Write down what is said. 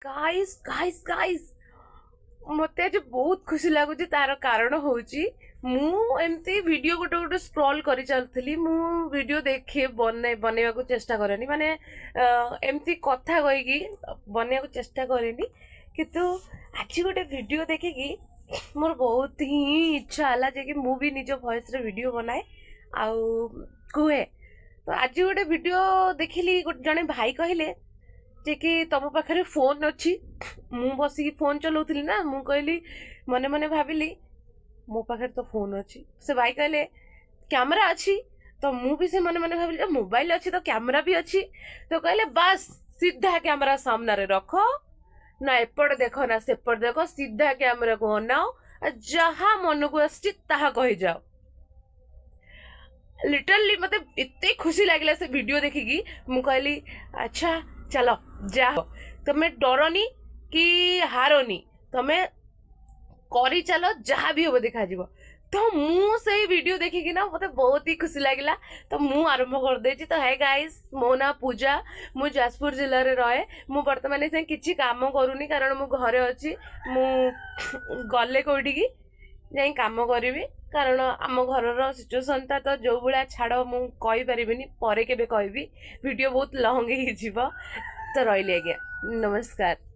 Guys guys guys मते आज बहुत खुशी लगुच तार कारण हूँ मुझे वीडियो गोटे गोटे स्क्रॉल कर चलती वीडियो देखे बनवा को चेष्टा करेनी माने एमती कथा कहीकि बनवा को चेष्टा करेनी किंतु आज गोटे वीडियो देखिकी मोर बहुत ही इच्छा है जे कि मु भी निज वॉइस रे वीडियो बनाए आउ कुहे तो आज गोटे वीडियो देखिली जड़े भाई कहले जे कि तुम पाखे फोन अच्छी मु बसिक फोन चलाऊली ना मु कहली मने मने भाविली मो पाखे तो फोन अच्छी से भाई कहले कैमरा अच्छी तो मु भी से मने मने भाविली मोबाइल अच्छी तो कैमरा भी अच्छी तो कहले बस सीधा कैमरा सामने रे रखो ना एपट देख ना सेपट देख सीधा कैमरा को अनाओ जहा मन को आसी कही जाओ लिटरली मते इतने खुशी लगे से वीडियो देखिकी मु कहली अच्छा चलो जाओ तुम्हें डरनी कि हारनी तुम्हें करी चलो जहाँ भी हम देखा तो मु से वीडियो देखिकी ना मत बहुत ही खुशी लगे तो मु आरंभ कर दे तो है गाइस मो ना पूजा मु जाजपुर जिले में रहे मु बर्तमान से किसी काम करूनी कारण मु घरे अच्छी मु गले कौटी जाई काम करी कारण आम घर सिचुएसन तो जो भाया छाड़ मुझे पर केबे कहबी वीडियो बहुत लंग हो तो रही आज्ञा नमस्कार।